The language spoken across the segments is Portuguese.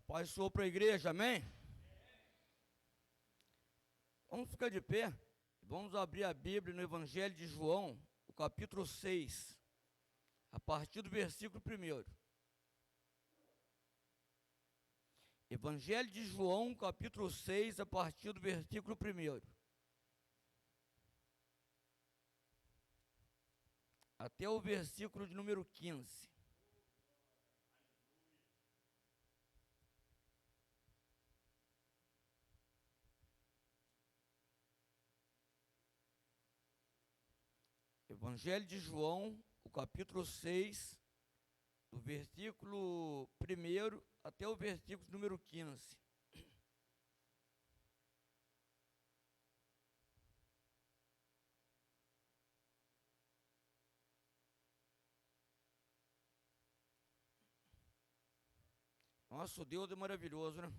Paz do Senhor para a igreja, amém? Vamos ficar de pé. Vamos abrir a Bíblia no Evangelho de João, o capítulo 6, a partir do versículo 1. Evangelho de João, capítulo 6, a partir do versículo 1. Até o versículo de número 15. Evangelho de João, o capítulo 6, do versículo 1 até o versículo número 15. Nosso Deus é maravilhoso, né?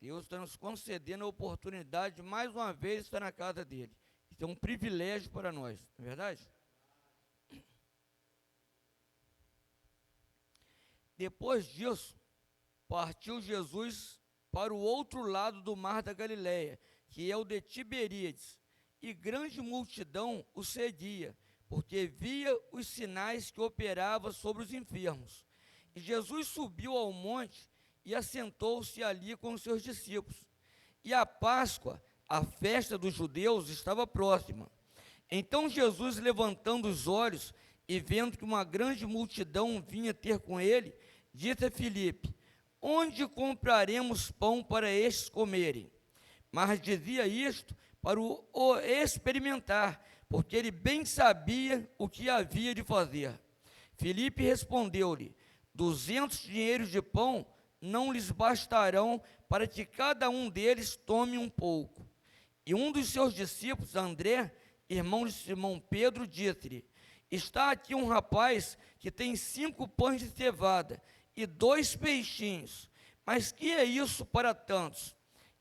Deus está nos concedendo a oportunidade de mais uma vez estar na casa dele. Isso é um privilégio para nós, não é verdade? Depois disso, partiu Jesus para o outro lado do mar da Galileia, que é o de Tiberíades, e grande multidão o seguia, porque via os sinais que operava sobre os enfermos. E Jesus subiu ao monte e assentou-se ali com os seus discípulos. E a Páscoa, a festa dos judeus, estava próxima. Então Jesus, levantando os olhos e vendo que uma grande multidão vinha ter com ele, disse a Filipe: onde compraremos pão para estes comerem? Mas dizia isto para o experimentar, porque ele bem sabia o que havia de fazer. Filipe respondeu-lhe: 200 dinheiros de pão não lhes bastarão para que cada um deles tome um pouco. E um dos seus discípulos, André, irmão de Simão Pedro, disse-lhe: está aqui um rapaz que tem 5 pães de cevada e 2 peixinhos, mas que é isso para tantos?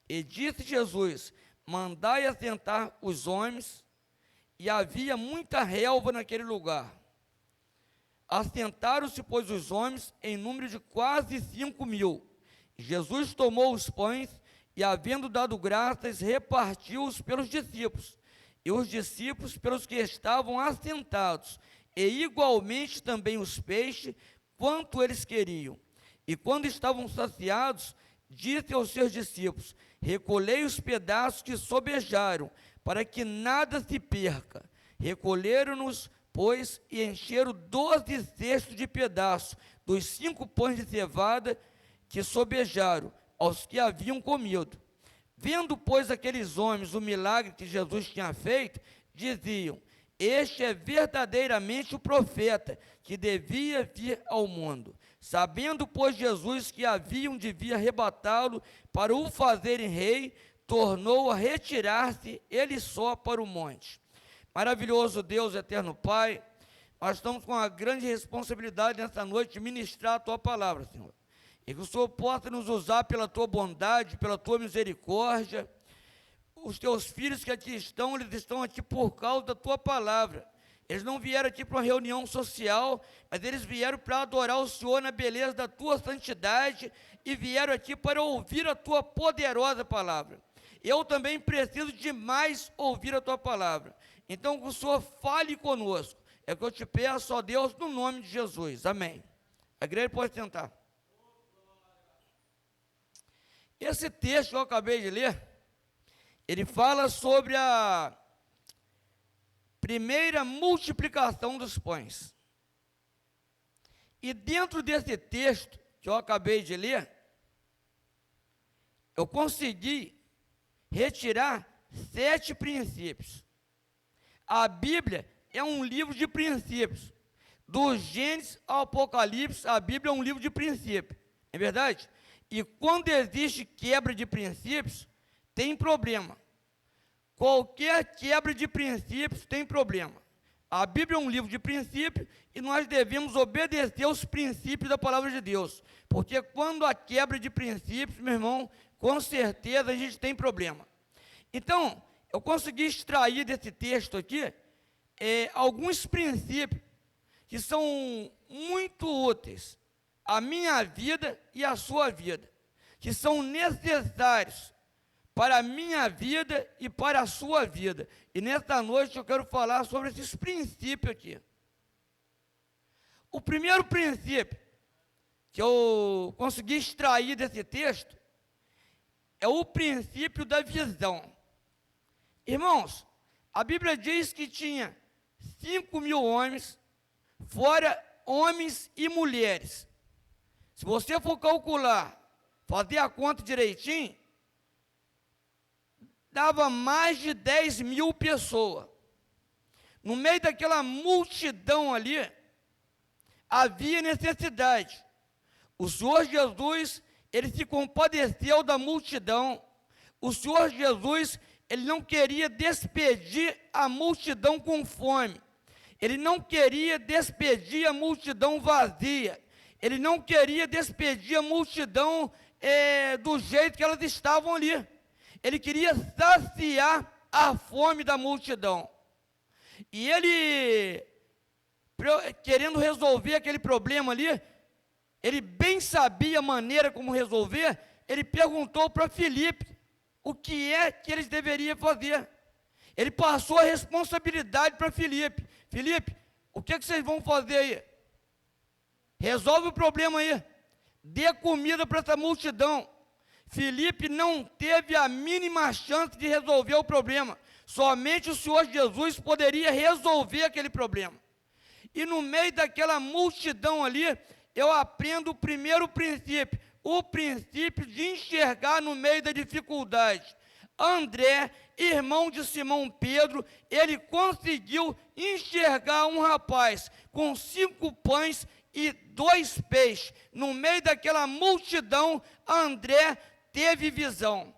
E disse Jesus: mandai assentar os homens. E havia muita relva naquele lugar. Assentaram-se, pois, os homens em número de quase 5.000. Jesus tomou os pães e, havendo dado graças, repartiu-os pelos discípulos, e os discípulos pelos que estavam assentados, e igualmente também os peixes, quanto eles queriam. E quando estavam saciados, disse aos seus discípulos: recolhei os pedaços que sobejaram, para que nada se perca. Recolheram-nos, pois, e encheram 12 cestos de pedaços dos 5 pães de cevada que sobejaram aos que haviam comido. Vendo, pois, aqueles homens o milagre que Jesus tinha feito, diziam: este é verdadeiramente o profeta que devia vir ao mundo. Sabendo, pois, Jesus que haviam de vir arrebatá-lo para o fazerem rei, tornou a retirar-se ele só para o monte. Maravilhoso Deus, eterno Pai, nós estamos com a grande responsabilidade nessa noite de ministrar a Tua palavra, Senhor. E que o Senhor possa nos usar pela Tua bondade, pela Tua misericórdia. Os Teus filhos que aqui estão, eles estão aqui por causa da Tua palavra. Eles não vieram aqui para uma reunião social, mas eles vieram para adorar o Senhor na beleza da Tua santidade e vieram aqui para ouvir a Tua poderosa palavra. Eu também preciso demais ouvir a Tua palavra. Então, que o Senhor fale conosco. É o que eu te peço, ó Deus, no nome de Jesus. Amém. A igreja pode sentar. Esse texto que eu acabei de ler, ele fala sobre a primeira multiplicação dos pães. E dentro desse texto que eu acabei de ler, eu consegui retirar 7 princípios. A Bíblia é um livro de princípios. Do Gênesis ao Apocalipse, a Bíblia é um livro de princípios. É verdade? E quando existe quebra de princípios, tem problema. Qualquer quebra de princípios tem problema. A Bíblia é um livro de princípios e nós devemos obedecer os princípios da palavra de Deus. Porque quando há quebra de princípios, meu irmão, com certeza a gente tem problema. Então, eu consegui extrair desse texto aqui alguns princípios que são muito úteis a minha vida e a sua vida, que são necessários para a minha vida e para a sua vida. E nesta noite eu quero falar sobre esses princípios aqui. O primeiro princípio que eu consegui extrair desse texto é o princípio da visão. Irmãos, a Bíblia diz que tinha 5.000 homens, fora homens e mulheres. Se você for calcular, fazer a conta direitinho, dava mais de 10.000 pessoas. No meio daquela multidão ali, havia necessidade. O Senhor Jesus, ele se compadeceu da multidão. O Senhor Jesus, ele não queria despedir a multidão com fome. Ele não queria despedir a multidão vazia. Ele não queria despedir a multidão do jeito que elas estavam ali. Ele queria saciar a fome da multidão. E ele, querendo resolver aquele problema ali, ele bem sabia a maneira como resolver. Ele perguntou para Filipe o que é que eles deveriam fazer. Ele passou a responsabilidade para Filipe. Filipe, o que é que vocês vão fazer aí? Resolve o problema aí. Dê comida para essa multidão. Filipe não teve a mínima chance de resolver o problema. Somente o Senhor Jesus poderia resolver aquele problema. E no meio daquela multidão ali, eu aprendo o primeiro princípio, o princípio de enxergar no meio da dificuldade. André, irmão de Simão Pedro, ele conseguiu enxergar um rapaz com 5 pães e 2 peixes. No meio daquela multidão, André teve visão.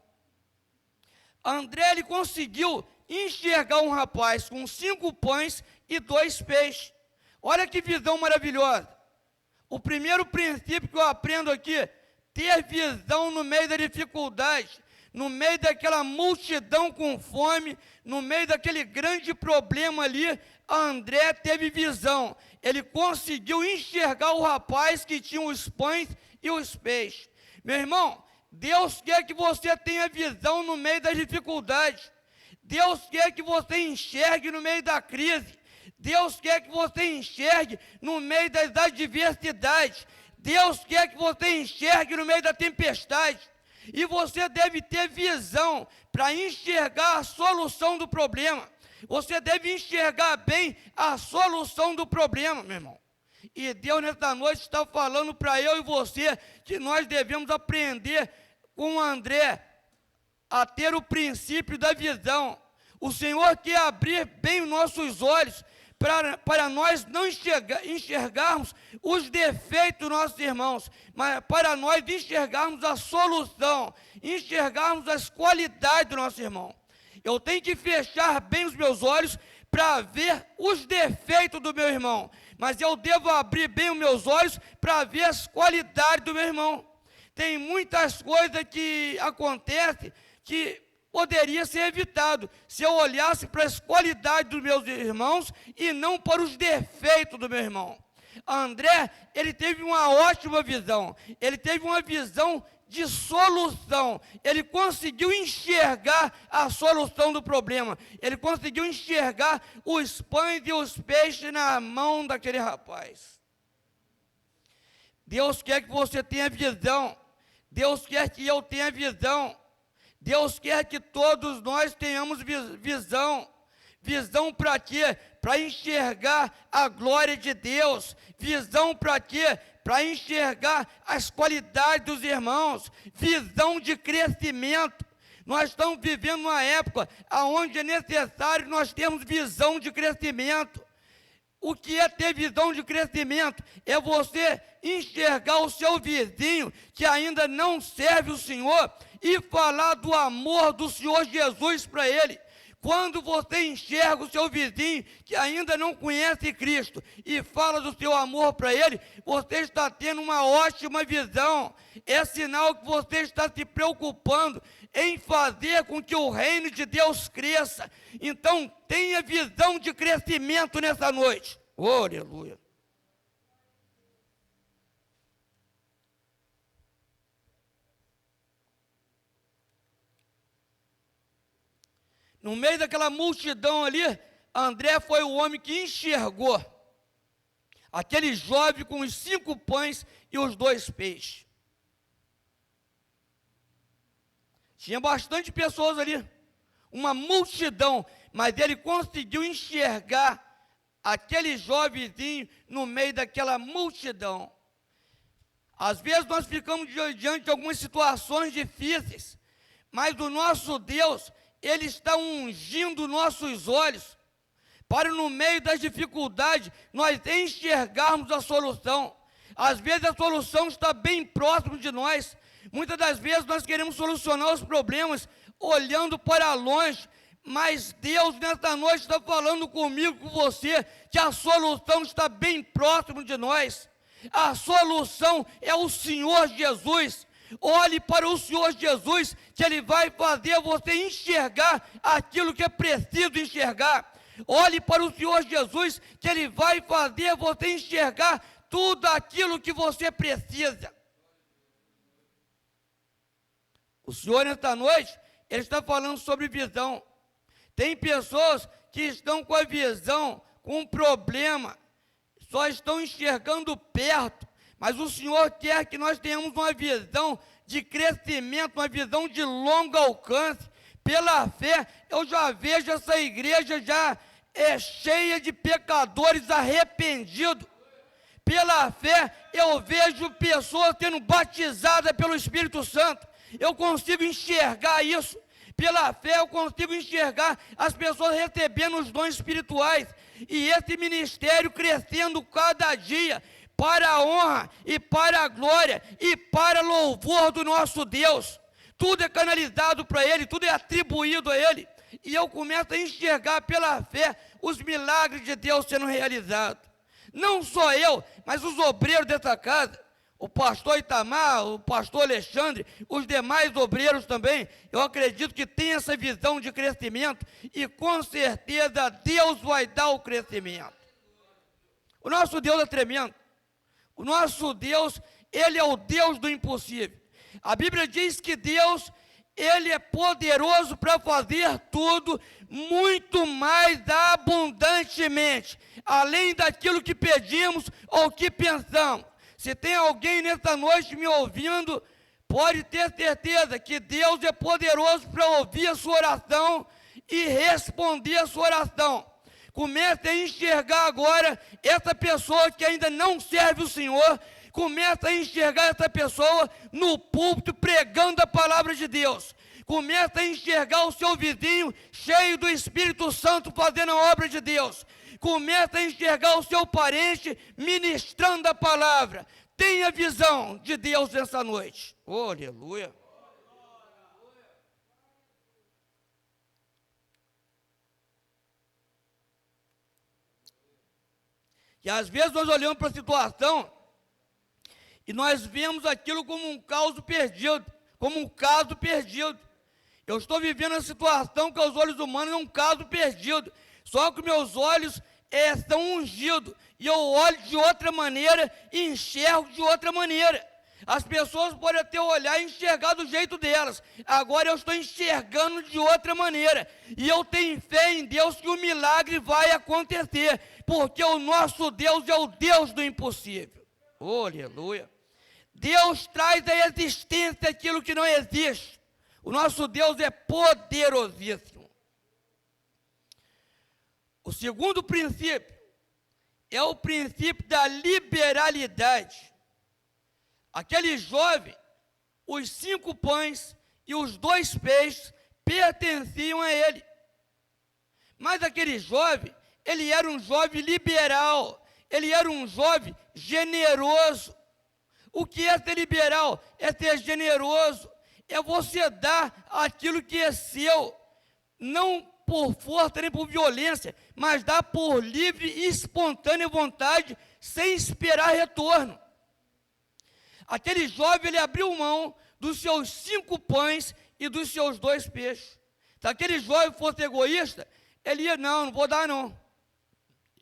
André, ele conseguiu enxergar um rapaz com 5 pães e 2 peixes. Olha que visão maravilhosa. O primeiro princípio que eu aprendo aqui, ter visão no meio da dificuldade, no meio daquela multidão com fome, no meio daquele grande problema ali, André teve visão. Ele conseguiu enxergar o rapaz que tinha os pães e os peixes. Meu irmão, Deus quer que você tenha visão no meio das dificuldades. Deus quer que você enxergue no meio da crise. Deus quer que você enxergue no meio das adversidades. Deus quer que você enxergue no meio da tempestade. E você deve ter visão para enxergar a solução do problema. Você deve enxergar bem a solução do problema, meu irmão. E Deus nesta noite está falando para eu e você que nós devemos aprender com André a ter o princípio da visão. O Senhor quer abrir bem os nossos olhos para nós não enxergarmos os defeitos dos nossos irmãos, mas para nós enxergarmos a solução, enxergarmos as qualidades do nosso irmão. Eu tenho que fechar bem os meus olhos para ver os defeitos do meu irmão, mas eu devo abrir bem os meus olhos para ver as qualidades do meu irmão. Tem muitas coisas que acontecem que poderia ser evitado se eu olhasse para as qualidades dos meus irmãos e não para os defeitos do meu irmão. André, ele teve uma ótima visão, ele teve uma visão de solução, ele conseguiu enxergar a solução do problema, ele conseguiu enxergar os pães e os peixes na mão daquele rapaz. Deus quer que você tenha visão, Deus quer que eu tenha visão, Deus quer que todos nós tenhamos visão. Visão para quê? Para enxergar a glória de Deus. Visão para quê? Para enxergar as qualidades dos irmãos. Visão de crescimento. Nós estamos vivendo uma época onde é necessário nós termos visão de crescimento. O que é ter visão de crescimento? É você enxergar o seu vizinho que ainda não serve o Senhor e falar do amor do Senhor Jesus para ele. Quando você enxerga o seu vizinho que ainda não conhece Cristo e fala do seu amor para ele, você está tendo uma ótima visão. É sinal que você está se preocupando em fazer com que o reino de Deus cresça. Então, tenha visão de crescimento nessa noite. Oh, aleluia. No meio daquela multidão ali, André foi o homem que enxergou aquele jovem com os 5 pães e os 2 peixes. Tinha bastante pessoas ali, uma multidão, mas ele conseguiu enxergar aquele jovenzinho no meio daquela multidão. Às vezes nós ficamos diante de algumas situações difíceis, mas o nosso Deus, Ele está ungindo nossos olhos, para no meio das dificuldades, nós enxergarmos a solução. Às vezes a solução está bem próximo de nós. Muitas das vezes nós queremos solucionar os problemas olhando para longe, mas Deus nesta noite está falando comigo, com você, que a solução está bem próximo de nós. A solução é o Senhor Jesus. Olhe para o Senhor Jesus, que Ele vai fazer você enxergar aquilo que é preciso enxergar. Olhe para o Senhor Jesus, que Ele vai fazer você enxergar tudo aquilo que você precisa. O Senhor, nesta noite, Ele está falando sobre visão. Tem pessoas que estão com a visão, com um problema, só estão enxergando perto, mas o Senhor quer que nós tenhamos uma visão de crescimento, uma visão de longo alcance. Pela fé, eu já vejo essa igreja já cheia de pecadores arrependidos. Pela fé, eu vejo pessoas sendo batizadas pelo Espírito Santo. Eu consigo enxergar isso. Pela fé, eu consigo enxergar as pessoas recebendo os dons espirituais. E esse ministério crescendo cada dia, para a honra e para a glória e para louvor do nosso Deus. Tudo é canalizado para Ele, tudo é atribuído a Ele. E eu começo a enxergar pela fé os milagres de Deus sendo realizados. Não só eu, mas os obreiros dessa casa, o pastor Itamar, o pastor Alexandre, os demais obreiros também, eu acredito que tem essa visão de crescimento e com certeza Deus vai dar o crescimento. O nosso Deus é tremendo. O nosso Deus, Ele é o Deus do impossível. A Bíblia diz que Deus, Ele é poderoso para fazer tudo muito mais abundantemente, além daquilo que pedimos ou que pensamos. Se tem alguém nessa noite me ouvindo, pode ter certeza que Deus é poderoso para ouvir a sua oração e responder a sua oração. Comece a enxergar agora essa pessoa que ainda não serve o Senhor. Comece a enxergar essa pessoa no púlpito pregando a palavra de Deus. Comece a enxergar o seu vizinho cheio do Espírito Santo fazendo a obra de Deus. Comece a enxergar o seu parente ministrando a palavra. Tenha visão de Deus nessa noite. Oh, aleluia. E às vezes nós olhamos para a situação e nós vemos aquilo como um caso perdido, como um caso perdido. Eu estou vivendo a situação que aos olhos humanos é um caso perdido, só que meus olhos estão ungidos, e eu olho de outra maneira e enxergo de outra maneira. As pessoas podem até olhar e enxergar do jeito delas, agora eu estou enxergando de outra maneira, e eu tenho fé em Deus que o milagre vai acontecer, porque o nosso Deus é o Deus do impossível. Oh, aleluia. Deus traz à existência aquilo que não existe. O nosso Deus é poderosíssimo. O segundo princípio é o princípio da liberalidade. Aquele jovem, os 5 pães e os 2 peixes pertenciam a ele. Mas aquele jovem, ele era um jovem liberal, ele era um jovem generoso. O que é ser liberal? É ser generoso, é você dar aquilo que é seu, não por força nem por violência, mas dar por livre e espontânea vontade, sem esperar retorno. Aquele jovem, ele abriu mão dos seus 5 pães e dos seus 2 peixes. Se aquele jovem fosse egoísta, ele ia, não vou dar não.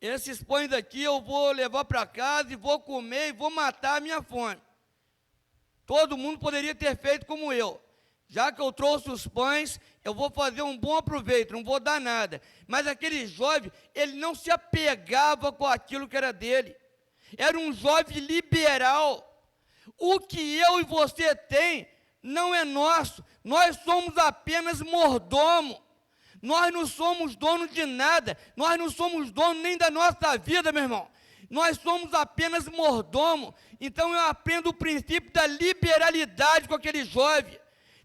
Esses pães aqui eu vou levar para casa e vou comer e vou matar a minha fome. Todo mundo poderia ter feito como eu. Já que eu trouxe os pães, eu vou fazer um bom aproveito, não vou dar nada. Mas aquele jovem, ele não se apegava com aquilo que era dele. Era um jovem liberal. O que eu e você tem não é nosso. Nós somos apenas mordomo. Nós não somos dono de nada. Nós não somos dono nem da nossa vida, meu irmão. Nós somos apenas mordomo. Então eu aprendo o princípio da liberalidade com aquele jovem.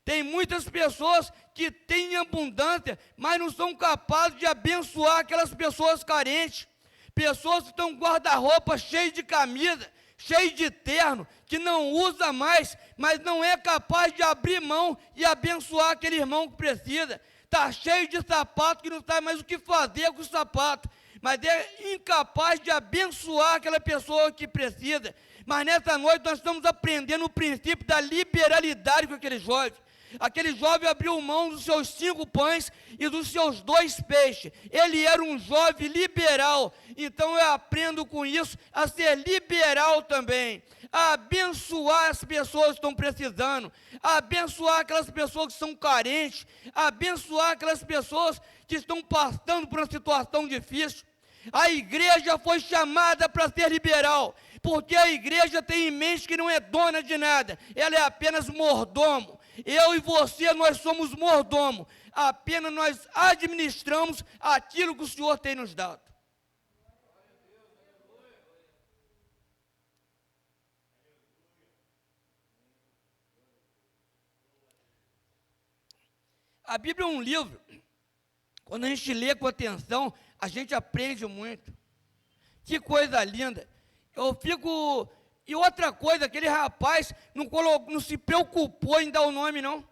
Tem muitas pessoas que têm abundância, mas não são capazes de abençoar aquelas pessoas carentes. Pessoas que estão com guarda-roupa cheio de camisa, cheio de terno, que não usa mais, mas não é capaz de abrir mão e abençoar aquele irmão que precisa. Está cheio de sapato que não sabe mais o que fazer com o sapato, mas é incapaz de abençoar aquela pessoa que precisa. Mas nessa noite nós estamos aprendendo o princípio da liberalidade com aquele jovem. Aquele jovem abriu mão dos seus 5 pães e dos seus 2 peixes. Ele era um jovem liberal. Então eu aprendo com isso a ser liberal também. A abençoar as pessoas que estão precisando. A abençoar aquelas pessoas que são carentes. A abençoar aquelas pessoas que estão passando por uma situação difícil. A igreja foi chamada para ser liberal, porque a igreja tem em mente que não é dona de nada, ela é apenas mordomo. Eu e você, nós somos mordomo, apenas nós administramos aquilo que o Senhor tem nos dado. A Bíblia é um livro, quando a gente lê com atenção, a gente aprende muito. Que coisa linda. Eu fico... E outra coisa, aquele rapaz não se preocupou em dar o nome, não.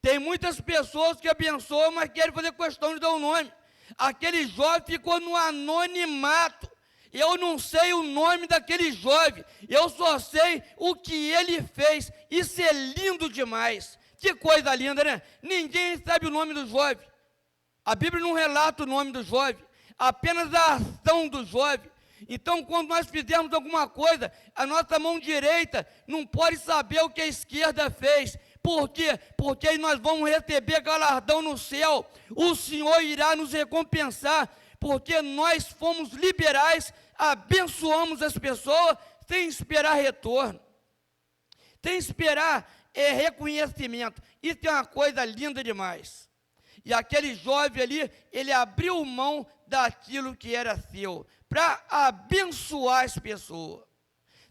Tem muitas pessoas que abençoam, mas querem fazer questão de dar o nome. Aquele jovem ficou no anonimato. Eu não sei o nome daquele jovem. Eu só sei o que ele fez. Isso é lindo demais. Que coisa linda, né? Ninguém sabe o nome do jovem. A Bíblia não relata o nome do jovem, apenas a ação do jovem. Então, quando nós fizermos alguma coisa, a nossa mão direita não pode saber o que a esquerda fez. Por quê? Porque aí nós vamos receber galardão no céu. O Senhor irá nos recompensar, porque nós fomos liberais, abençoamos as pessoas sem esperar retorno, sem esperar reconhecimento. Isso é uma coisa linda demais. E aquele jovem ali, ele abriu mão daquilo que era seu, para abençoar as pessoas.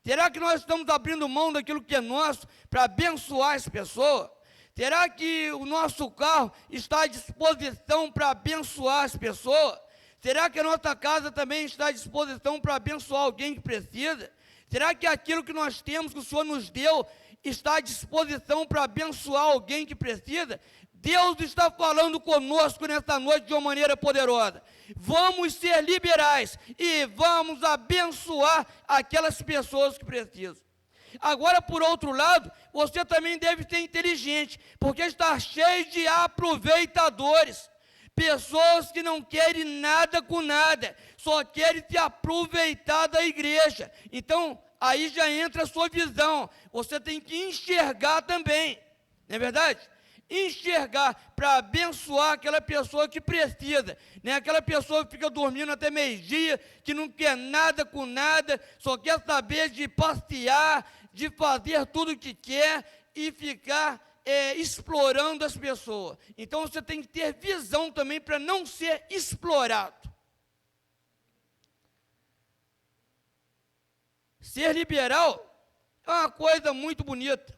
Será que nós estamos abrindo mão daquilo que é nosso, para abençoar as pessoas? Será que o nosso carro está à disposição para abençoar as pessoas? Será que a nossa casa também está à disposição para abençoar alguém que precisa? Será que aquilo que nós temos, que o Senhor nos deu, está à disposição para abençoar alguém que precisa? Deus está falando conosco nessa noite de uma maneira poderosa. Vamos ser liberais e vamos abençoar aquelas pessoas que precisam. Agora, por outro lado, você também deve ser inteligente, porque está cheio de aproveitadores. Pessoas que não querem nada com nada, só querem se aproveitar da igreja. Então, aí já entra a sua visão. Você tem que enxergar também, não é verdade? Enxergar para abençoar aquela pessoa que precisa, né? Aquela pessoa que fica dormindo até meio-dia, que não quer nada com nada, só quer saber de passear, de fazer tudo o que quer e ficar explorando as pessoas. Então você tem que ter visão também para não ser explorado. Ser liberal é uma coisa muito bonita.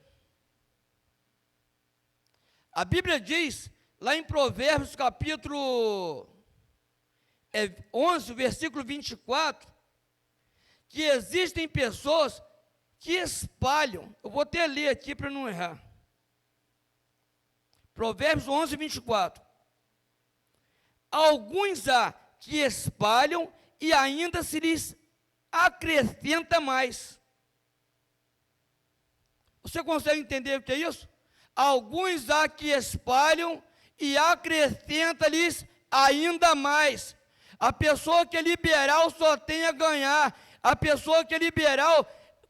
A Bíblia diz, lá em Provérbios, capítulo 11, versículo 24, que existem pessoas que espalham. Eu vou até ler aqui para não errar. Provérbios 11, 24. Alguns há que espalham e ainda se lhes acrescenta mais. Você consegue entender o que é isso? Alguns há que espalham e acrescenta-lhes ainda mais. A pessoa que é liberal só tem a ganhar. A pessoa que é liberal,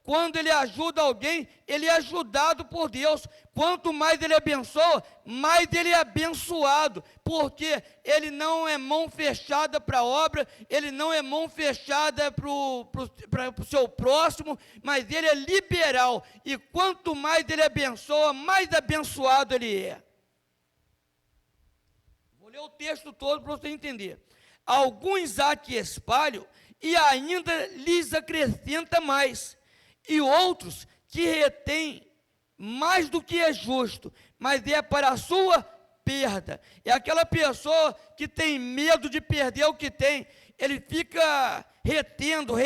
quando ele ajuda alguém, ele é ajudado por Deus. Quanto mais ele abençoa, mais ele é abençoado, porque ele não é mão fechada para a obra, ele não é mão fechada para o seu próximo, mas ele é liberal, e quanto mais ele abençoa, mais abençoado ele é. Vou ler o texto todo para você entender. Alguns há que espalham, e ainda lhes acrescenta mais, e outros que retêm mais do que é justo, mas é para a sua perda. É aquela pessoa que tem medo de perder o que tem, ele fica retendo,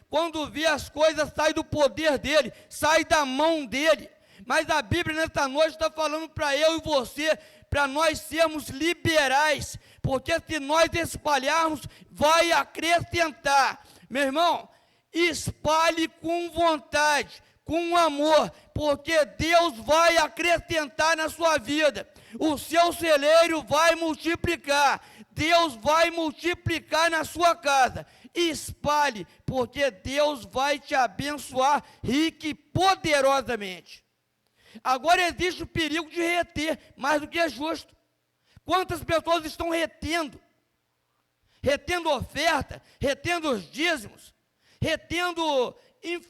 quando vê as coisas sai do poder dele, sai da mão dele. Mas a Bíblia nesta noite está falando para eu e você, para nós sermos liberais, porque se nós espalharmos, vai acrescentar. Meu irmão, espalhe com vontade, com amor, porque Deus vai acrescentar na sua vida. O seu celeiro vai multiplicar, Deus vai multiplicar na sua casa. Espalhe, porque Deus vai te abençoar rica e poderosamente. Agora existe o perigo de reter mais do que é justo. Quantas pessoas estão retendo? Retendo oferta, retendo os dízimos, retendo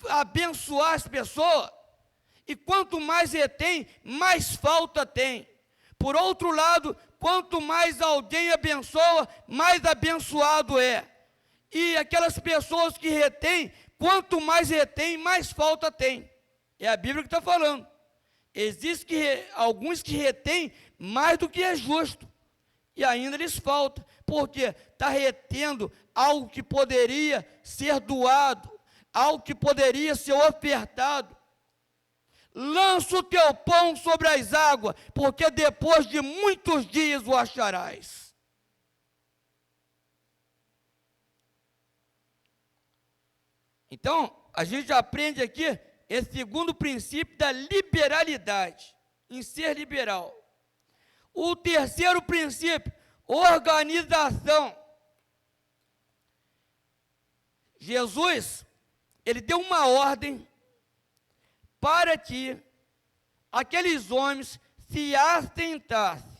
abençoar as pessoas. E quanto mais retém, mais falta tem. Por outro lado, quanto mais alguém abençoa, mais abençoado é. E aquelas pessoas que retêm, quanto mais retém, mais falta tem. É a Bíblia que está falando. Existem alguns que retêm mais do que é justo, e ainda lhes falta, porque está retendo algo que poderia ser doado, algo que poderia ser ofertado. Lança o teu pão sobre as águas, porque depois de muitos dias o acharás. Então, a gente aprende aqui esse segundo princípio da liberalidade, em ser liberal. O terceiro princípio, organização. Jesus, ele deu uma ordem para que aqueles homens se assentassem.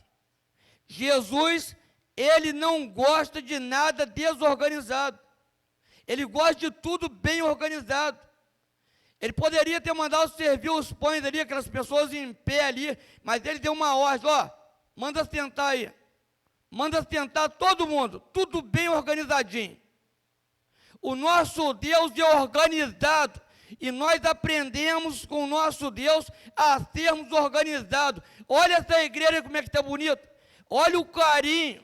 Jesus, ele não gosta de nada desorganizado. Ele gosta de tudo bem organizado. Ele poderia ter mandado servir os pães ali, aquelas pessoas em pé ali, mas ele deu uma ordem, ó, manda sentar aí. Manda sentar todo mundo, tudo bem organizadinho. O nosso Deus é organizado, e nós aprendemos com o nosso Deus a sermos organizados. Olha essa igreja como é que está bonita. Olha o carinho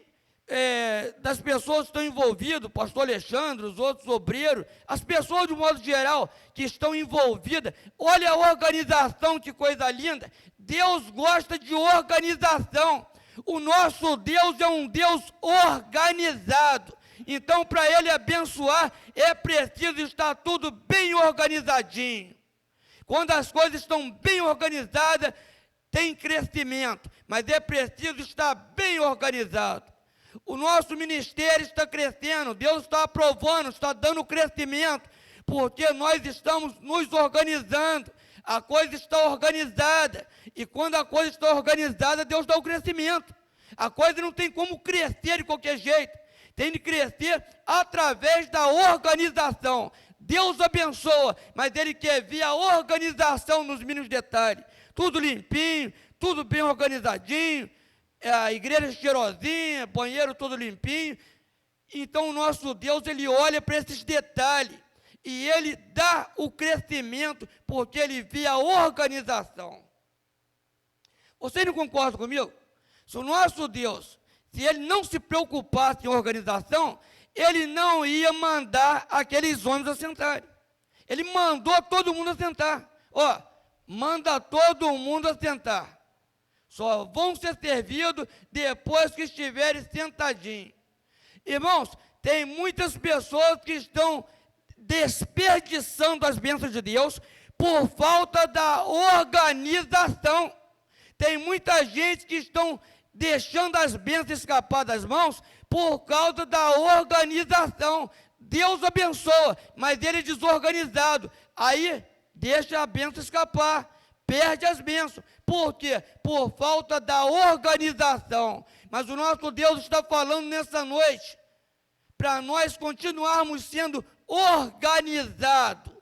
das pessoas que estão envolvidas, o pastor Alexandre, os outros obreiros, as pessoas de modo geral que estão envolvidas. Olha a organização, que coisa linda. Deus gosta de organização. O nosso Deus é um Deus organizado. Então, para Ele abençoar, é preciso estar tudo bem organizadinho. Quando as coisas estão bem organizadas, tem crescimento, mas é preciso estar bem organizado. O nosso ministério está crescendo, Deus está aprovando, está dando crescimento, porque nós estamos nos organizando. A coisa está organizada, e quando a coisa está organizada, Deus dá o crescimento. A coisa não tem como crescer de qualquer jeito, tem de crescer através da organização. Deus abençoa, mas Ele quer ver a organização nos mínimos detalhes. Tudo limpinho, tudo bem organizadinho, a igreja cheirosinha, banheiro todo limpinho. Então o nosso Deus, Ele olha para esses detalhes, e Ele dá o crescimento, porque Ele vê a organização. Você não concorda comigo? Se o nosso Deus, se Ele não se preocupasse em organização, Ele não ia mandar aqueles homens assentarem. Ele mandou todo mundo assentar. Ó, manda todo mundo assentar. Só vão ser servidos depois que estiverem sentadinhos. Irmãos, tem muitas pessoas que estão desperdiçando as bênçãos de Deus por falta da organização. Tem muita gente que estão deixando as bênçãos escapar das mãos por causa da organização. Deus abençoa, mas ele é desorganizado. Aí deixa a bênção escapar, perde as bênçãos. Por quê? Por falta da organização. Mas o nosso Deus está falando nessa noite, para nós continuarmos sendo organizados.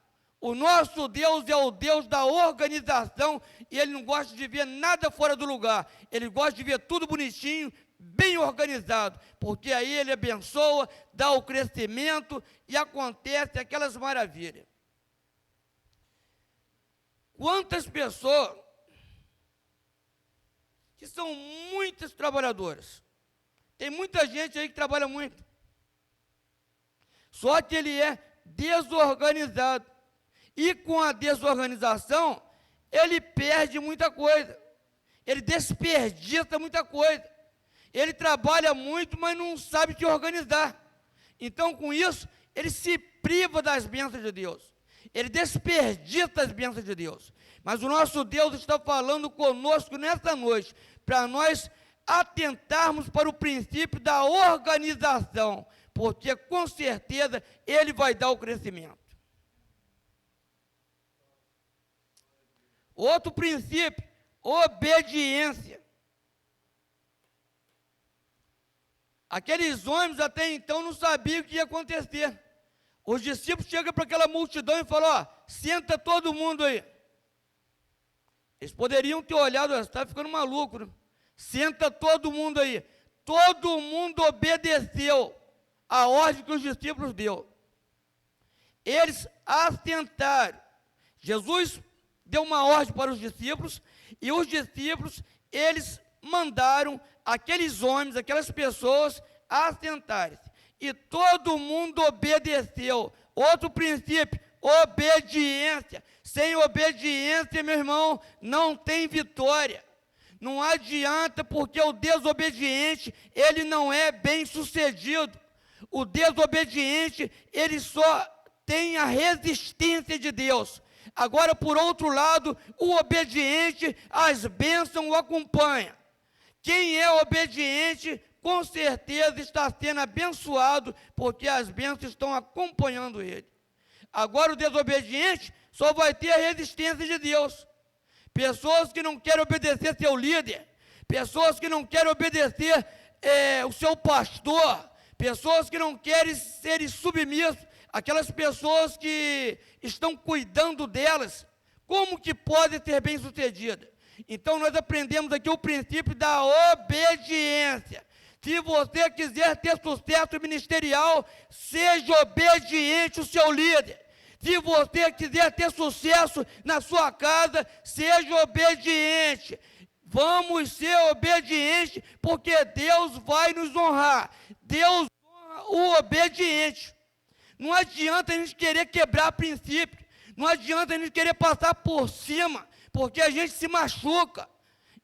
O nosso Deus é o Deus da organização, e Ele não gosta de ver nada fora do lugar. Ele gosta de ver tudo bonitinho, bem organizado, porque aí Ele abençoa, dá o crescimento e acontece aquelas maravilhas. Quantas pessoas que são muitas trabalhadoras, tem muita gente aí que trabalha muito, só que ele é desorganizado, e com a desorganização, ele perde muita coisa, ele desperdiça muita coisa, ele trabalha muito, mas não sabe se organizar. Então, com isso, ele se priva das bênçãos de Deus, ele desperdiça as bênçãos de Deus. Mas o nosso Deus está falando conosco nessa noite, para nós atentarmos para o princípio da organização, porque com certeza Ele vai dar o crescimento. Outro princípio, obediência. Aqueles homens até então não sabiam o que ia acontecer. Os discípulos chegam para aquela multidão e falam: ó, senta todo mundo aí. Eles poderiam ter olhado, você está ficando maluco, né? Senta todo mundo aí. Todo mundo obedeceu a ordem que os discípulos deu. Eles assentaram. Jesus deu uma ordem para os discípulos, e os discípulos, eles mandaram aqueles homens, aquelas pessoas assentarem-se. E todo mundo obedeceu. Outro princípio, obediência. Sem obediência, meu irmão, não tem vitória. Não adianta, porque o desobediente, ele não é bem sucedido. O desobediente, ele só tem a resistência de Deus. Agora, por outro lado, o obediente, as bênçãos o acompanham. Quem é obediente, com certeza está sendo abençoado, porque as bênçãos estão acompanhando ele. Agora, o desobediente só vai ter a resistência de Deus. Pessoas que não querem obedecer seu líder, pessoas que não querem obedecer o seu pastor, pessoas que não querem serem submissos, aquelas pessoas que estão cuidando delas, como que pode ser bem-sucedida? Então, nós aprendemos aqui o princípio da obediência. Se você quiser ter sucesso ministerial, seja obediente ao seu líder. Se você quiser ter sucesso na sua casa, seja obediente. Vamos ser obedientes, porque Deus vai nos honrar. Deus honra o obediente. Não adianta a gente querer quebrar princípio. Não adianta a gente querer passar por cima, porque a gente se machuca.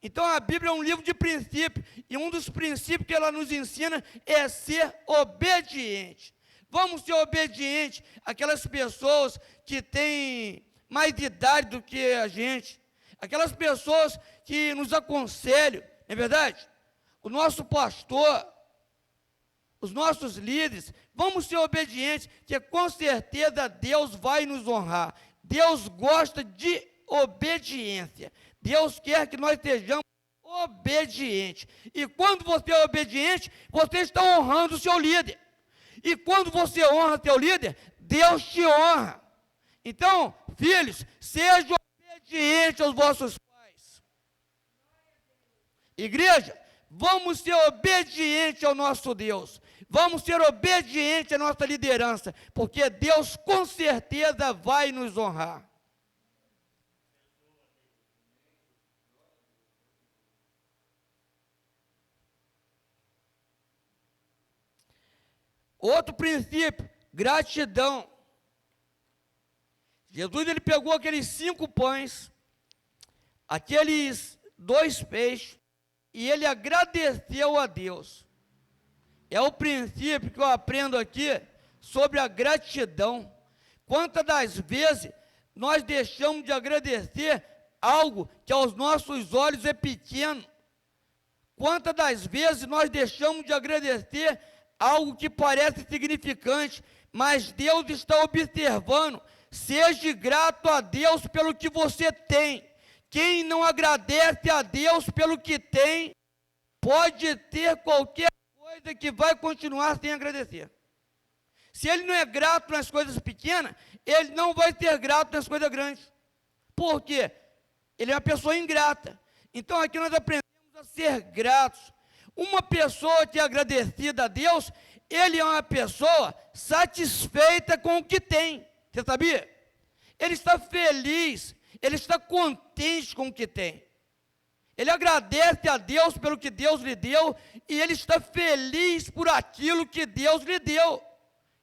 Então a Bíblia é um livro de princípios, e um dos princípios que ela nos ensina é ser obediente. Vamos ser obedientes àquelas pessoas que têm mais idade do que a gente, aquelas pessoas que nos aconselham, não é verdade? O nosso pastor, os nossos líderes, vamos ser obedientes, que com certeza Deus vai nos honrar. Deus gosta de obediência. Deus quer que nós sejamos obedientes. E quando você é obediente, você está honrando o seu líder. E quando você honra seu líder, Deus te honra. Então, filhos, sejam obedientes aos vossos pais. Igreja, vamos ser obedientes ao nosso Deus. Vamos ser obedientes à nossa liderança, porque Deus com certeza vai nos honrar. Outro princípio, gratidão. Jesus, ele pegou aqueles 5 pães, aqueles 2 peixes, e ele agradeceu a Deus. É o princípio que eu aprendo aqui sobre a gratidão. Quantas das vezes nós deixamos de agradecer algo que aos nossos olhos é pequeno? Quantas das vezes nós deixamos de agradecer algo que parece significante, mas Deus está observando. Seja grato a Deus pelo que você tem. Quem não agradece a Deus pelo que tem, pode ter qualquer coisa que vai continuar sem agradecer. Se ele não é grato nas coisas pequenas, ele não vai ser grato nas coisas grandes. Por quê? Ele é uma pessoa ingrata. Então aqui nós aprendemos a ser gratos. Uma pessoa que é agradecida a Deus, ele é uma pessoa satisfeita com o que tem. Você sabia? Ele está feliz, ele está contente com o que tem. Ele agradece a Deus pelo que Deus lhe deu e ele está feliz por aquilo que Deus lhe deu.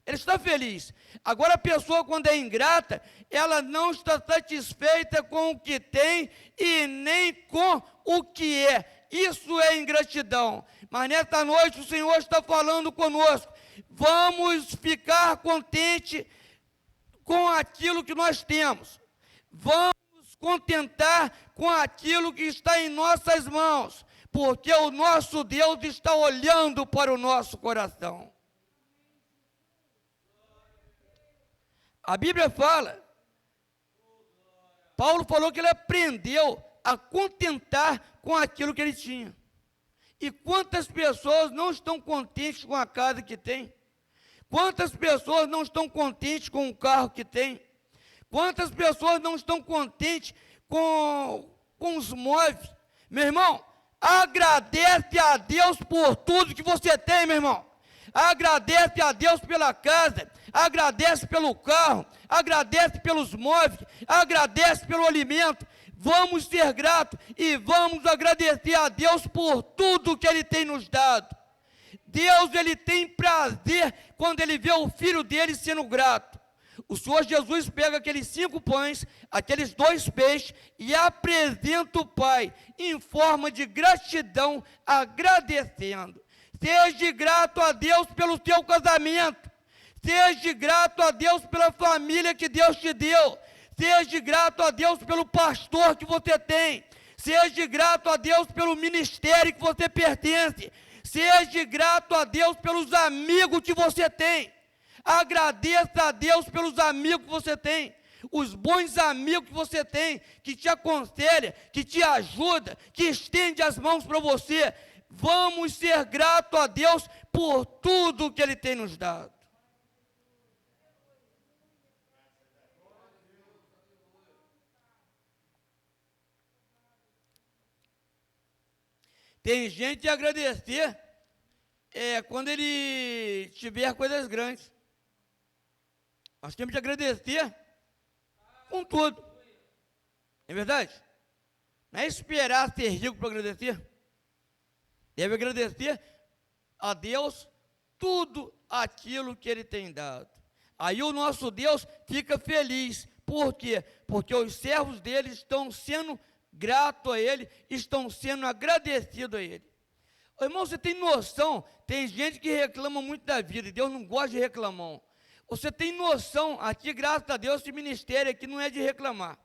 Ele está feliz. Agora a pessoa, quando é ingrata, ela não está satisfeita com o que tem e nem com o que é. Isso é ingratidão. Mas nesta noite o Senhor está falando conosco. Vamos ficar contentes com aquilo que nós temos. Vamos contentar com aquilo que está em nossas mãos, porque o nosso Deus está olhando para o nosso coração. A Bíblia fala, Paulo falou que ele aprendeu a contentar com aquilo que ele tinha. E quantas pessoas não estão contentes com a casa que tem? Quantas pessoas não estão contentes com o carro que tem? Quantas pessoas não estão contentes com os móveis? Meu irmão, agradece a Deus por tudo que você tem, meu irmão. Agradece a Deus pela casa, agradece pelo carro, agradece pelos móveis, agradece pelo alimento. Vamos ser gratos e vamos agradecer a Deus por tudo que Ele tem nos dado. Deus, Ele tem prazer quando Ele vê o Filho dele sendo grato. O Senhor Jesus pega aqueles 5 pães, aqueles 2 peixes e apresenta o Pai em forma de gratidão, agradecendo. Seja grato a Deus pelo teu casamento. Seja grato a Deus pela família que Deus te deu. Seja grato a Deus pelo pastor que você tem. Seja grato a Deus pelo ministério que você pertence. Seja grato a Deus pelos amigos que você tem. Agradeça a Deus pelos amigos que você tem. Os bons amigos que você tem, que te aconselha, que te ajuda, que estende as mãos para você. Vamos ser gratos a Deus por tudo que Ele tem nos dado. Tem gente a agradecer quando ele tiver coisas grandes. Nós temos que agradecer com tudo. É verdade? Não é esperar ser rico para agradecer. Deve agradecer a Deus tudo aquilo que Ele tem dado. Aí o nosso Deus fica feliz. Por quê? Porque os servos dele estão sendo gratos a Ele, estão sendo agradecidos a Ele. Ô, irmão, você tem noção? Tem gente que reclama muito da vida, e Deus não gosta de reclamão. Você tem noção, aqui graças a Deus esse ministério aqui não é de reclamar.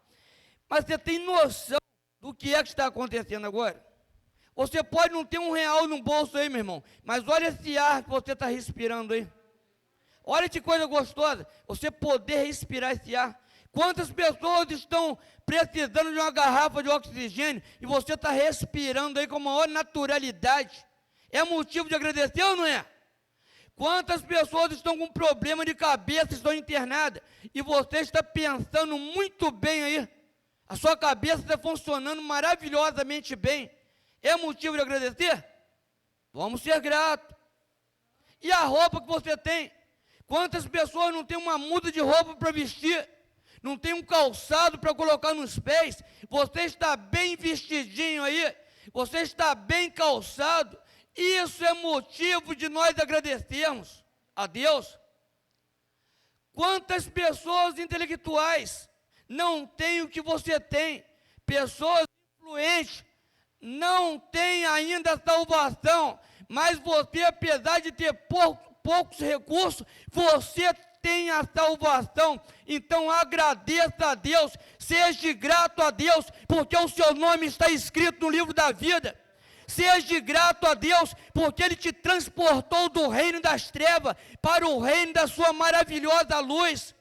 Mas você tem noção do que está acontecendo agora? Você pode não ter R$1 no bolso aí, meu irmão, mas olha esse ar que você está respirando aí. Olha que coisa gostosa, você poder respirar esse ar. Quantas pessoas estão precisando de uma garrafa de oxigênio e você está respirando aí com a maior naturalidade? É motivo de agradecer ou não é? Quantas pessoas estão com problema de cabeça, estão internadas, e você está pensando muito bem aí? A sua cabeça está funcionando maravilhosamente bem. É motivo de agradecer? Vamos ser gratos. E a roupa que você tem? Quantas pessoas não têm uma muda de roupa para vestir? Não tem um calçado para colocar nos pés? Você está bem vestidinho aí? Você está bem calçado? Isso é motivo de nós agradecermos a Deus. Quantas pessoas intelectuais não têm o que você tem? Pessoas influentes não têm ainda a salvação, mas você, apesar de ter poucos recursos, você tem a salvação. Então agradeça a Deus, seja grato a Deus, porque o seu nome está escrito no livro da vida. Seja grato a Deus, porque Ele te transportou do reino das trevas para o reino da sua maravilhosa luz.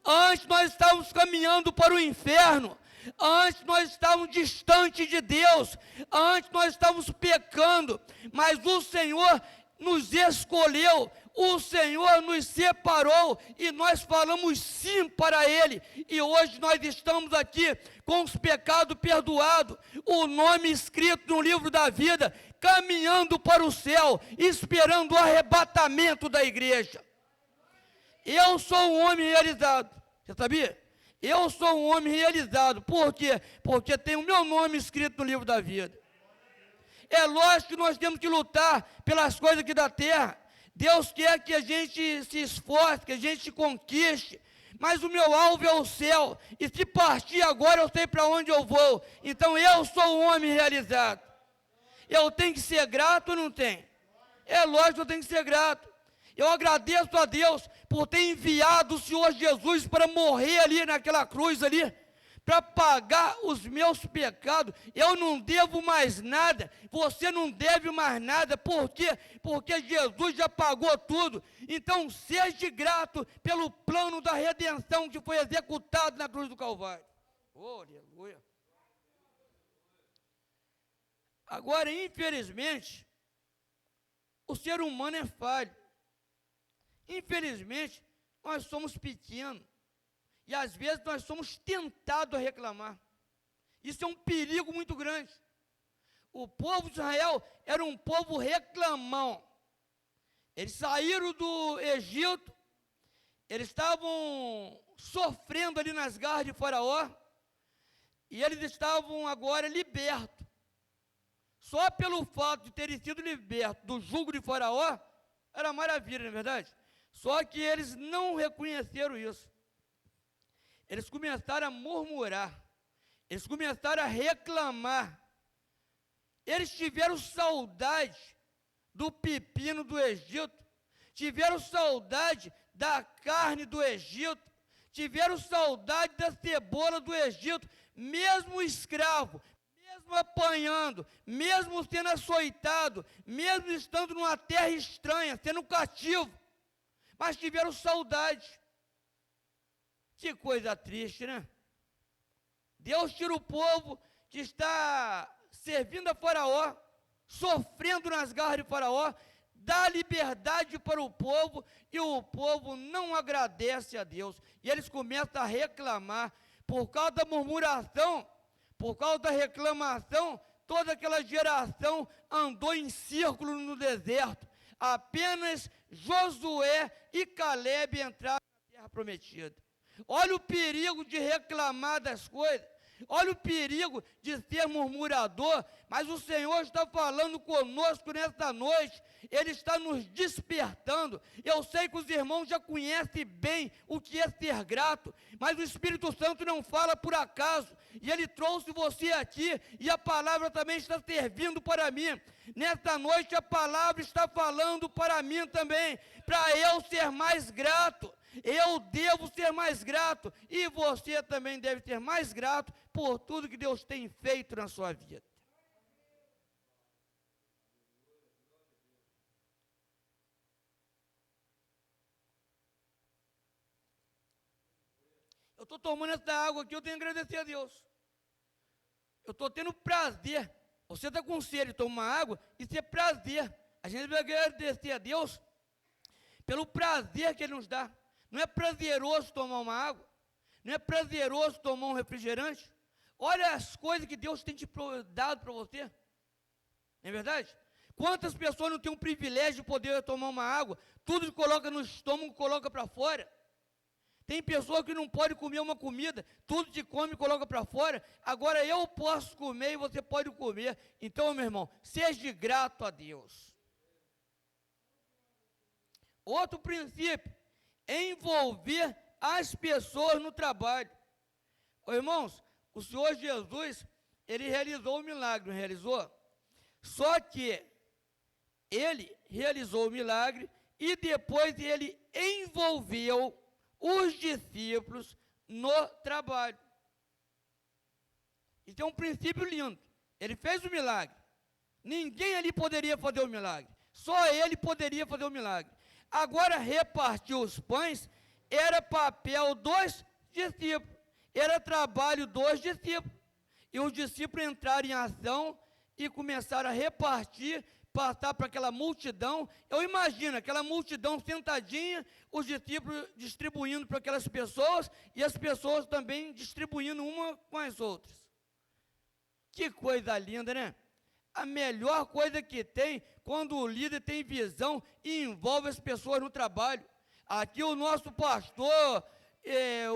Antes nós estávamos caminhando para o inferno, antes nós estávamos distantes de Deus, antes nós estávamos pecando, mas o Senhor nos escolheu, o Senhor nos separou e nós falamos sim para Ele, e hoje nós estamos aqui com os pecados perdoados, o nome escrito no livro da vida, caminhando para o céu, esperando o arrebatamento da igreja. Eu sou um homem realizado, você sabia? Eu sou um homem realizado, por quê? Porque tem o meu nome escrito no livro da vida. É lógico que nós temos que lutar pelas coisas aqui da terra. Deus quer que a gente se esforce, que a gente conquiste, mas o meu alvo é o céu, e se partir agora eu sei para onde eu vou, então eu sou um homem realizado. Eu tenho que ser grato ou não tenho? É lógico que eu tenho que ser grato. Eu agradeço a Deus por ter enviado o Senhor Jesus para morrer ali naquela cruz ali, para pagar os meus pecados. Eu não devo mais nada, você não deve mais nada. Por quê? Porque Jesus já pagou tudo. Então seja grato pelo plano da redenção que foi executado na cruz do Calvário. Oh, aleluia. Agora, infelizmente, o ser humano é falho. Infelizmente, nós somos pequenos. E às vezes nós somos tentados a reclamar. Isso é um perigo muito grande. O povo de Israel era um povo reclamão. Eles saíram do Egito, eles estavam sofrendo ali nas garras de Faraó, e eles estavam agora libertos. Só pelo fato de terem sido libertos do jugo de Faraó, era maravilha, não é verdade? Só que eles não reconheceram isso. Eles começaram a murmurar, eles começaram a reclamar, eles tiveram saudade do pepino do Egito, tiveram saudade da carne do Egito, tiveram saudade da cebola do Egito, mesmo escravo, mesmo apanhando, mesmo sendo açoitado, mesmo estando numa terra estranha, sendo cativo, mas tiveram saudade. Que coisa triste, né? Deus tira o povo que está servindo a Faraó, sofrendo nas garras de Faraó, dá liberdade para o povo, e o povo não agradece a Deus, e eles começam a reclamar, por causa da murmuração, por causa da reclamação, toda aquela geração andou em círculo no deserto, apenas Josué e Calebe entraram na terra prometida. Olha o perigo de reclamar das coisas, olha o perigo de ser murmurador, mas o Senhor está falando conosco nesta noite, Ele está nos despertando. Eu sei que os irmãos já conhecem bem o que é ser grato, mas o Espírito Santo não fala por acaso, e Ele trouxe você aqui, e a palavra também está servindo para mim. Nesta noite a palavra está falando para mim também, para eu ser mais grato. Eu devo ser mais grato, e você também deve ser mais grato por tudo que Deus tem feito na sua vida. Eu estou tomando essa água aqui, eu tenho que agradecer a Deus. Eu estou tendo prazer. Você está com sede de tomar água, isso é prazer. A gente vai agradecer a Deus pelo prazer que Ele nos dá. Não é prazeroso tomar uma água? Não é prazeroso tomar um refrigerante? Olha as coisas que Deus tem te dado para você. Não é verdade? Quantas pessoas não têm o privilégio de poder tomar uma água? Tudo que coloca no estômago, coloca para fora. Tem pessoa que não pode comer uma comida, tudo que come, coloca para fora. Agora eu posso comer e você pode comer. Então, meu irmão, seja grato a Deus. Outro princípio, envolver as pessoas no trabalho. Ô, irmãos, o Senhor Jesus, Ele realizou o milagre, não realizou? Só que Ele realizou o milagre e depois Ele envolveu os discípulos no trabalho. Isso é um princípio lindo. Ele fez o milagre, Ninguém ali poderia fazer o milagre. Só ele poderia fazer o milagre. Agora, repartir os pães era papel dos discípulos. Era trabalho dos discípulos. E os discípulos entraram em ação e começaram a repartir, passar para aquela multidão. Eu imagino aquela multidão sentadinha, os discípulos distribuindo para aquelas pessoas e as pessoas também distribuindo uma com as outras. Que coisa linda, né? A melhor coisa que tem quando o líder tem visão e envolve as pessoas no trabalho. Aqui o nosso pastor,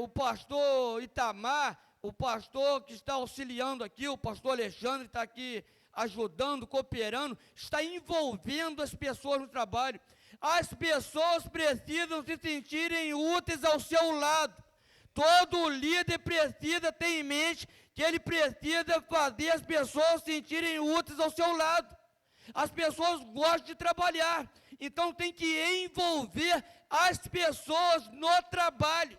o pastor Itamar, o pastor que está auxiliando aqui, o pastor Alexandre está aqui ajudando, cooperando, está envolvendo as pessoas no trabalho. As pessoas precisam se sentirem úteis ao seu lado. Todo líder precisa ter em mente que ele precisa fazer as pessoas se sentirem úteis ao seu lado. As pessoas gostam de trabalhar, então tem que envolver as pessoas no trabalho.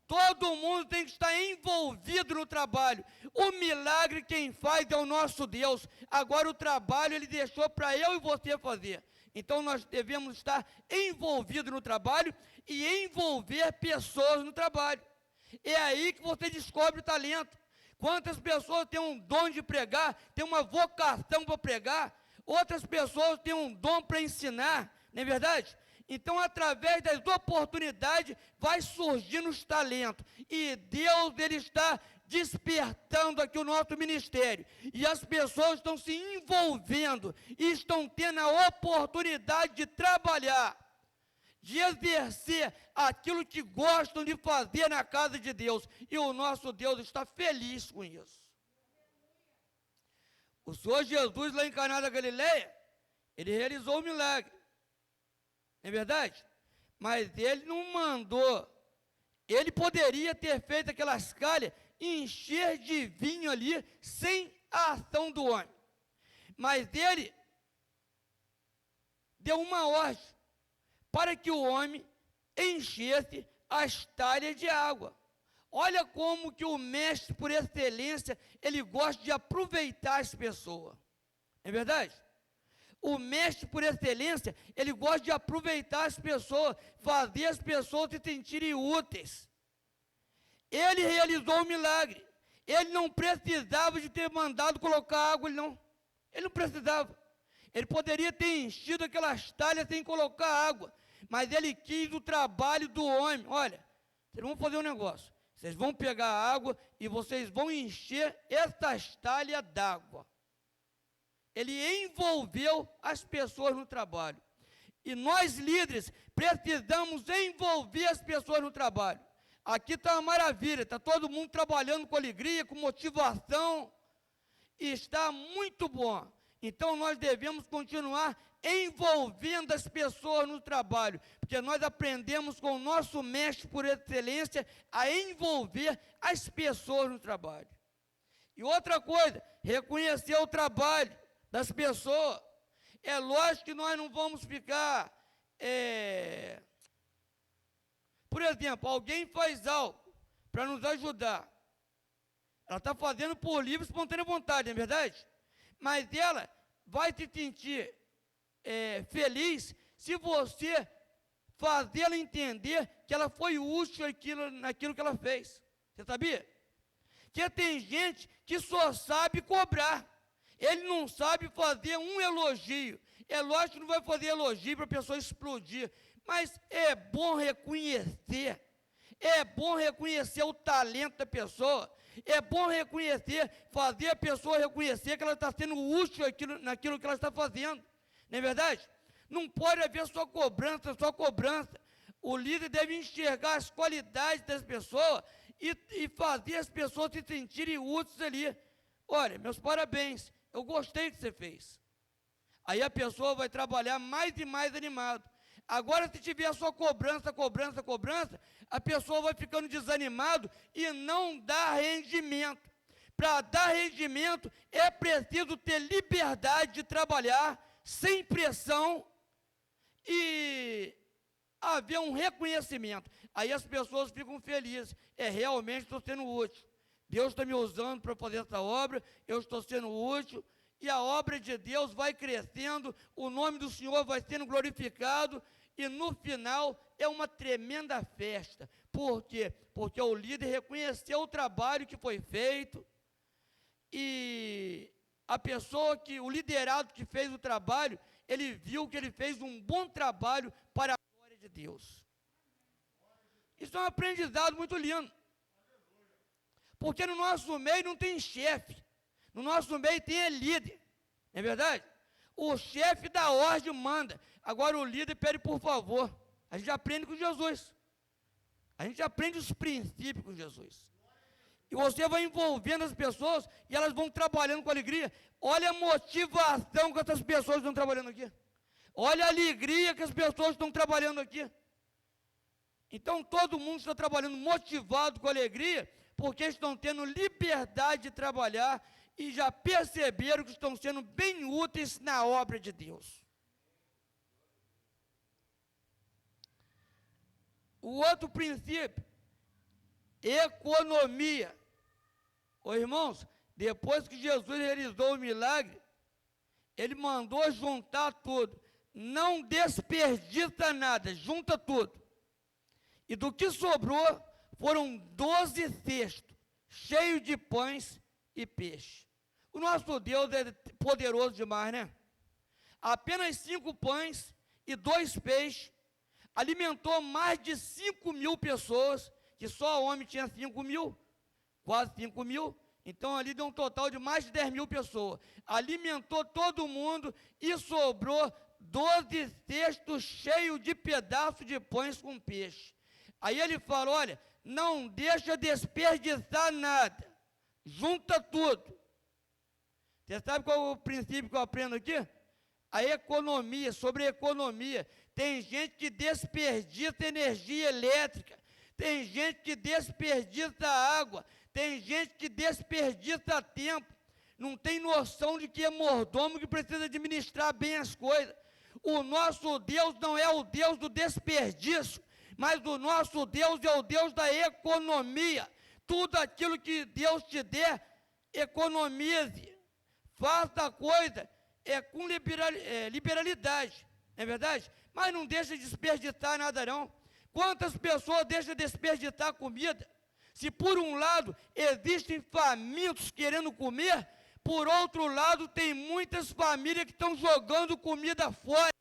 Todo mundo tem que estar envolvido no trabalho. O milagre quem faz é o nosso Deus. Agora o trabalho ele deixou para eu e você fazer. Então nós devemos estar envolvidos no trabalho e envolver pessoas no trabalho. É aí que você descobre o talento. Quantas pessoas têm um dom de pregar, têm uma vocação para pregar, outras pessoas têm um dom para ensinar, não é verdade? Então, através das oportunidades, vai surgindo os talentos. E Deus, ele está despertando aqui o nosso ministério. E as pessoas estão se envolvendo e estão tendo a oportunidade de trabalhar, de exercer aquilo que gostam de fazer na casa de Deus. E o nosso Deus está feliz com isso. O Senhor Jesus, lá em Caná da Galileia, ele realizou o milagre. Não é verdade? Mas ele não mandou. Ele poderia ter feito aquelas calhas e encher de vinho ali sem a ação do homem. Mas ele deu uma ordem para que o homem enchesse as talhas de água. Olha como que o mestre, por excelência, ele gosta de aproveitar as pessoas. Não é verdade? O mestre, por excelência, ele gosta de aproveitar as pessoas, fazer as pessoas se sentirem úteis. Ele realizou o milagre. Ele não precisava de ter mandado colocar água, ele não precisava. Ele poderia ter enchido aquelas talhas sem colocar água, mas ele quis o trabalho do homem. Olha, vocês vão fazer um negócio, vocês vão pegar a água e vocês vão encher essas talhas d'água. Ele envolveu as pessoas no trabalho. E nós, líderes, precisamos envolver as pessoas no trabalho. Aqui está uma maravilha, está todo mundo trabalhando com alegria, com motivação, e está muito bom. Então, nós devemos continuar envolvendo as pessoas no trabalho, porque nós aprendemos com o nosso mestre, por excelência, a envolver as pessoas no trabalho. E outra coisa, reconhecer o trabalho das pessoas. É lógico que nós não vamos ficar... Por exemplo, alguém faz algo para nos ajudar. Ela está fazendo por livre e espontânea vontade, não é verdade? Mas ela vai se sentir feliz se você fazê-la entender que ela foi útil naquilo que ela fez. Você sabia? Que tem gente que só sabe cobrar. Ele não sabe fazer um elogio. É lógico que não vai fazer elogio para a pessoa explodir, mas é bom reconhecer. É bom reconhecer o talento da pessoa. É bom reconhecer, fazer a pessoa reconhecer que ela está sendo útil naquilo que ela está fazendo. Não é verdade? Não pode haver só cobrança, só cobrança. O líder deve enxergar as qualidades das pessoas e fazer as pessoas se sentirem úteis ali. Olha, meus parabéns, eu gostei do que você fez. Aí a pessoa vai trabalhar mais e mais animado. Agora, se tiver só cobrança, a pessoa vai ficando desanimado e não dá rendimento. Para dar rendimento, é preciso ter liberdade de trabalhar, sem pressão, e haver um reconhecimento. Aí as pessoas ficam felizes. Realmente estou sendo útil. Deus está me usando para fazer essa obra, eu estou sendo útil, e a obra de Deus vai crescendo, o nome do Senhor vai sendo glorificado, e no final é uma tremenda festa. Por quê? Porque o líder reconheceu o trabalho que foi feito, e a pessoa o liderado que fez o trabalho, ele viu que ele fez um bom trabalho para a glória de Deus. Isso é um aprendizado muito lindo. Porque no nosso meio não tem chefe, no nosso meio tem líder, não é verdade? O chefe dá ordem, manda, agora o líder pede por favor. A gente aprende com Jesus, a gente aprende os princípios com Jesus, e você vai envolvendo as pessoas, e elas vão trabalhando com alegria. Olha a motivação que essas pessoas estão trabalhando aqui, olha a alegria que as pessoas estão trabalhando aqui. Então todo mundo está trabalhando motivado com alegria, porque estão tendo liberdade de trabalhar, e já perceberam que estão sendo bem úteis na obra de Deus. O outro princípio, economia. Ô irmãos, depois que Jesus realizou o milagre, ele mandou juntar tudo. Não desperdiça nada, junta tudo. E do que sobrou, foram 12 cestos, cheios de pães e peixe. O nosso Deus é poderoso demais, né? Apenas 5 pães e 2 peixes, alimentou mais de 5.000 pessoas, que só o homem tinha 5.000, quase 5.000, então ali deu um total de mais de 10.000 pessoas. Alimentou todo mundo e sobrou 12 cestos cheios de pedaços de pães com peixe. Aí ele fala, olha, não deixa desperdiçar nada, junta tudo. Você sabe qual é o princípio que eu aprendo aqui? A economia, sobre economia. Tem gente que desperdiça energia elétrica, tem gente que desperdiça água, tem gente que desperdiça tempo, não tem noção de que é mordomo, que precisa administrar bem as coisas. O nosso Deus não é o Deus do desperdício, mas o nosso Deus é o Deus da economia. Tudo aquilo que Deus te der, economize, faça a coisa com liberalidade, não é verdade? Mas não deixa de desperdiçar nada não. Quantas pessoas deixam de desperdiçar comida? Se por um lado existem famintos querendo comer, por outro lado tem muitas famílias que estão jogando comida fora.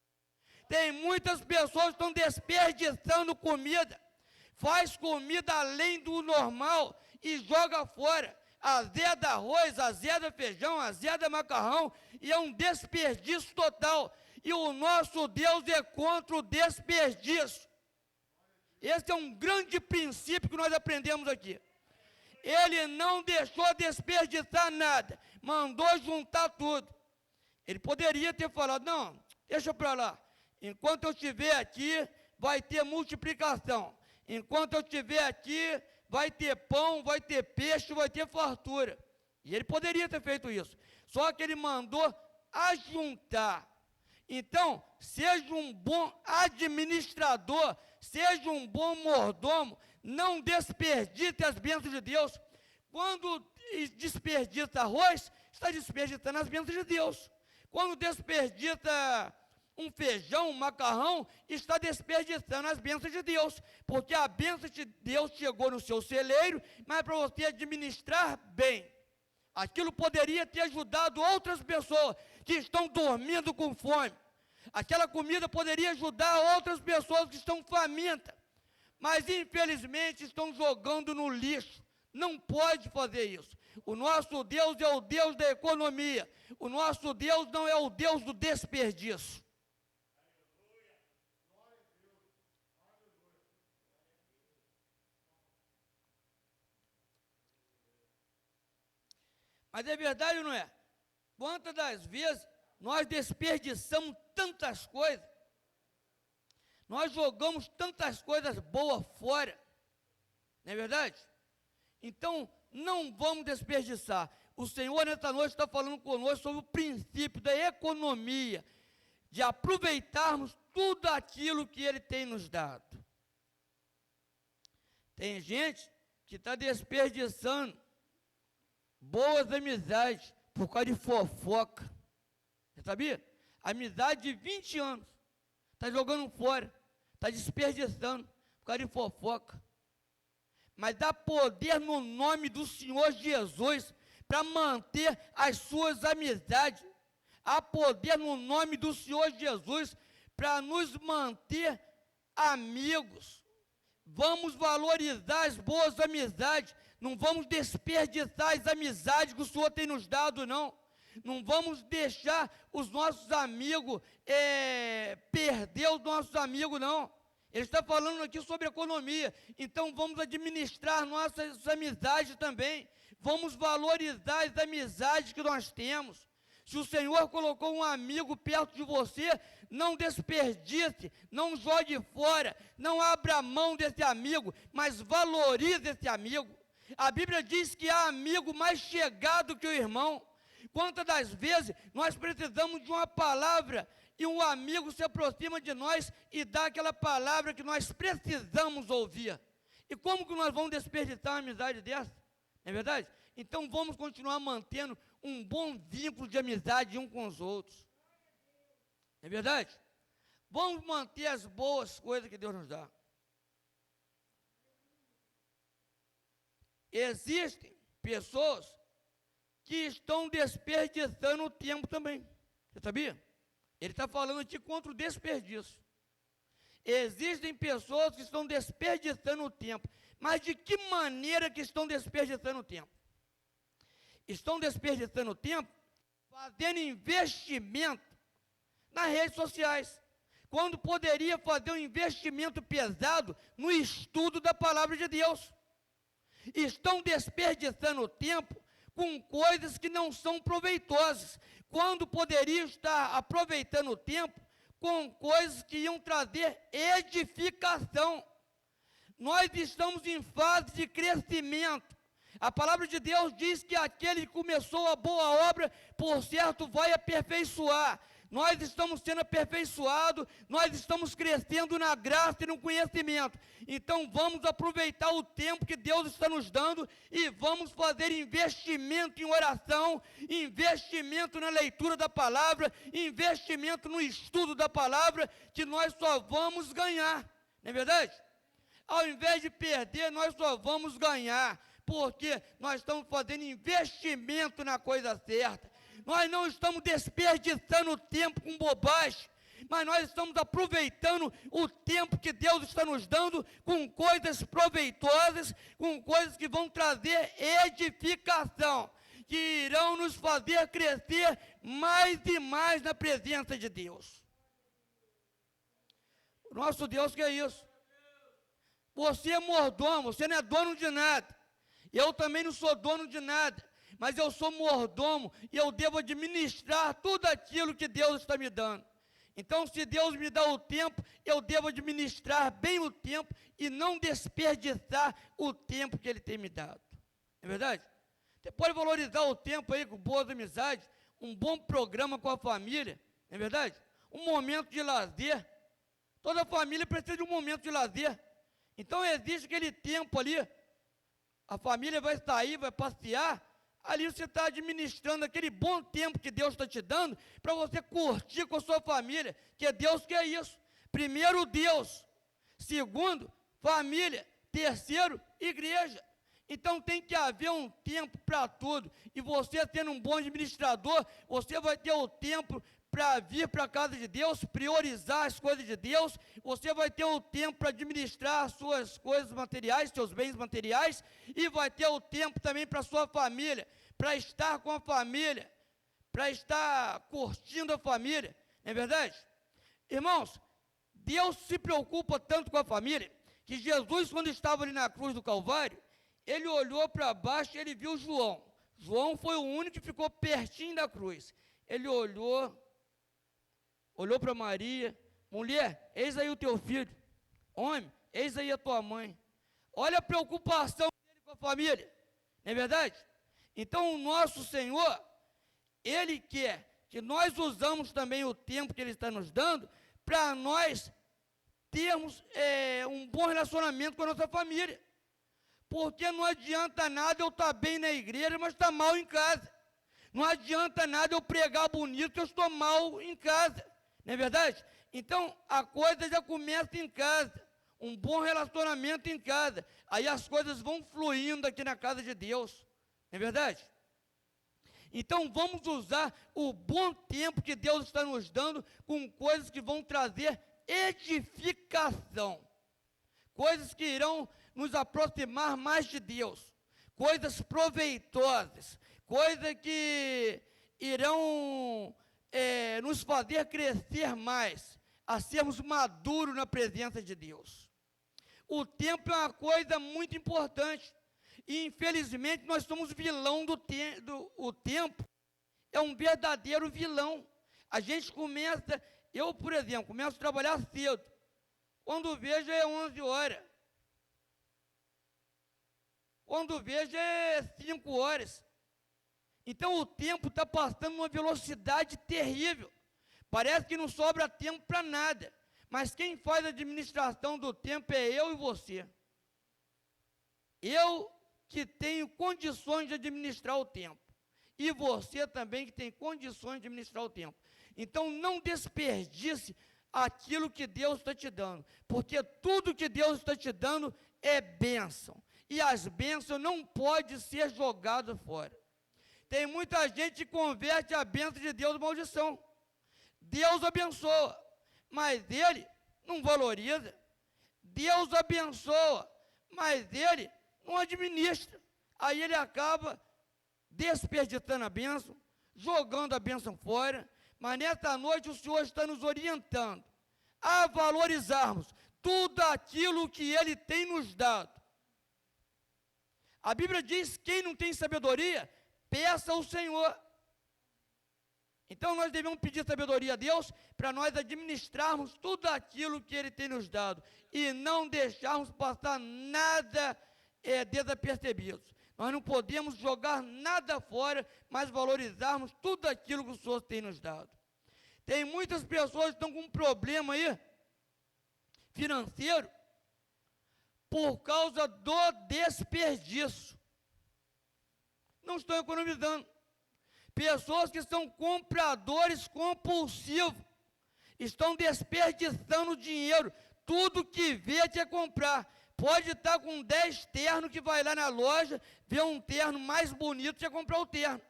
Tem muitas pessoas que estão desperdiçando comida, faz comida além do normal e joga fora. Azeda arroz, azeda feijão, azeda macarrão, e é um desperdício total. E o nosso Deus é contra o desperdício. Esse é um grande princípio que nós aprendemos aqui. Ele não deixou desperdiçar nada, mandou juntar tudo. Ele poderia ter falado, não, deixa para lá. Enquanto eu estiver aqui, vai ter multiplicação. Enquanto eu estiver aqui, vai ter pão, vai ter peixe, vai ter fartura. E ele poderia ter feito isso. Só que ele mandou ajuntar. Então, seja um bom administrador, seja um bom mordomo, não desperdice as bênçãos de Deus. Quando desperdiça arroz, está desperdiçando as bênçãos de Deus. Quando desperdiça um feijão, um macarrão, está desperdiçando as bênçãos de Deus, porque a bênção de Deus chegou no seu celeiro, mas para você administrar bem. Aquilo poderia ter ajudado outras pessoas que estão dormindo com fome. Aquela comida poderia ajudar outras pessoas que estão famintas, mas infelizmente estão jogando no lixo. Não pode fazer isso. O nosso Deus é o Deus da economia. O nosso Deus não é o Deus do desperdício. Mas é verdade ou não é? Quantas das vezes nós desperdiçamos tantas coisas, nós jogamos tantas coisas boas fora, não é verdade? Então, não vamos desperdiçar. O Senhor, nessa noite, está falando conosco sobre o princípio da economia, de aproveitarmos tudo aquilo que Ele tem nos dado. Tem gente que está desperdiçando boas amizades, por causa de fofoca. Você sabia? Amizade de 20 anos. Está jogando fora. Está desperdiçando por causa de fofoca. Mas dá poder no nome do Senhor Jesus para manter as suas amizades. Há poder no nome do Senhor Jesus para nos manter amigos. Vamos valorizar as boas amizades. Não vamos desperdiçar as amizades que o Senhor tem nos dado, não. Não vamos deixar os nossos amigos, perder os nossos amigos, não. Ele está falando aqui sobre economia, então vamos administrar nossas amizades também. Vamos valorizar as amizades que nós temos. Se o Senhor colocou um amigo perto de você, não desperdice, não jogue fora, não abra mão desse amigo, mas valorize esse amigo. A Bíblia diz que há amigo mais chegado que o irmão. Quantas das vezes nós precisamos de uma palavra e um amigo se aproxima de nós e dá aquela palavra que nós precisamos ouvir. E como que nós vamos desperdiçar uma amizade dessa? Não é verdade? Então vamos continuar mantendo um bom vínculo de amizade um com os outros. Não é verdade? Vamos manter as boas coisas que Deus nos dá. Existem pessoas que estão desperdiçando o tempo também. Você sabia? Ele está falando aqui contra o desperdício. Existem pessoas que estão desperdiçando o tempo. Mas de que maneira que estão desperdiçando o tempo? Estão desperdiçando o tempo fazendo investimento nas redes sociais, quando poderia fazer um investimento pesado no estudo da palavra de Deus. Estão desperdiçando o tempo com coisas que não são proveitosas, quando poderia estar aproveitando o tempo com coisas que iam trazer edificação. Nós estamos em fase de crescimento. A palavra de Deus diz que aquele que começou a boa obra, por certo, vai aperfeiçoar. Nós estamos sendo aperfeiçoados, nós estamos crescendo na graça e no conhecimento. Então vamos aproveitar o tempo que Deus está nos dando e vamos fazer investimento em oração, investimento na leitura da palavra, investimento no estudo da palavra, que nós só vamos ganhar. Não é verdade? Ao invés de perder, nós só vamos ganhar, porque nós estamos fazendo investimento na coisa certa. Nós não estamos desperdiçando o tempo com bobagem, mas nós estamos aproveitando o tempo que Deus está nos dando com coisas proveitosas, com coisas que vão trazer edificação, que irão nos fazer crescer mais e mais na presença de Deus. O nosso Deus quer isso. Você é mordomo, você não é dono de nada. Eu também não sou dono de nada. Mas eu sou mordomo e eu devo administrar tudo aquilo que Deus está me dando. Então, se Deus me dá o tempo, eu devo administrar bem o tempo e não desperdiçar o tempo que Ele tem me dado. Não é verdade? Você pode valorizar o tempo aí com boas amizades, um bom programa com a família, não é verdade? Um momento de lazer. Toda família precisa de um momento de lazer. Então, existe aquele tempo ali, a família vai sair, vai passear. Ali você está administrando aquele bom tempo que Deus está te dando para você curtir com a sua família, que Deus quer isso. Primeiro, Deus. Segundo, família. Terceiro, igreja. Então tem que haver um tempo para tudo. E você, sendo um bom administrador, você vai ter o tempo para vir para a casa de Deus, priorizar as coisas de Deus. Você vai ter o tempo para administrar as suas coisas materiais, seus bens materiais, e vai ter o tempo também para a sua família, para estar com a família, para estar curtindo a família, não é verdade? Irmãos, Deus se preocupa tanto com a família, que Jesus, quando estava ali na cruz do Calvário, ele olhou para baixo e ele viu João. João foi o único que ficou pertinho da cruz. Ele olhou para Maria: mulher, eis aí o teu filho. Homem, eis aí a tua mãe. Olha a preocupação dele com a família, não é verdade? Então o nosso Senhor, Ele quer que nós usamos também o tempo que Ele está nos dando para nós termos um bom relacionamento com a nossa família. Porque não adianta nada eu estar bem na igreja, mas estar mal em casa. Não adianta nada eu pregar bonito se eu estou mal em casa, não é verdade? Então, a coisa já começa em casa, um bom relacionamento em casa, aí as coisas vão fluindo aqui na casa de Deus, não é verdade? Então, vamos usar o bom tempo que Deus está nos dando com coisas que vão trazer edificação, coisas que irão nos aproximar mais de Deus, coisas proveitosas, coisas que irão nos fazer crescer mais, a sermos maduros na presença de Deus. O tempo é uma coisa muito importante, e infelizmente nós somos vilão o tempo é um verdadeiro vilão. A gente começa, eu por exemplo, começo a trabalhar cedo, quando vejo é 11 horas, quando vejo é 5 horas, então o tempo está passando uma velocidade terrível, parece que não sobra tempo para nada, mas quem faz a administração do tempo é eu e você. Eu que tenho condições de administrar o tempo, e você também que tem condições de administrar o tempo. Então não desperdice aquilo que Deus está te dando, porque tudo que Deus está te dando é bênção, e as bênçãos não podem ser jogadas fora. Tem muita gente que converte a bênção de Deus em maldição. Deus abençoa, mas ele não valoriza. Deus abençoa, mas ele não administra. Aí ele acaba desperdiçando a bênção, jogando a bênção fora. Mas nesta noite o Senhor está nos orientando a valorizarmos tudo aquilo que ele tem nos dado. A Bíblia diz: quem não tem sabedoria, peça ao Senhor. Então nós devemos pedir sabedoria a Deus para nós administrarmos tudo aquilo que ele tem nos dado e não deixarmos passar nada desapercebido. Nós não podemos jogar nada fora, mas valorizarmos tudo aquilo que o Senhor tem nos dado. Tem muitas pessoas que estão com um problema aí financeiro por causa do desperdício. Não estão economizando. Pessoas que são compradores compulsivos, estão desperdiçando dinheiro, tudo que vê quer comprar. Pode estar com 10 ternos que vai lá na loja, vê um terno mais bonito, quer comprar o terno.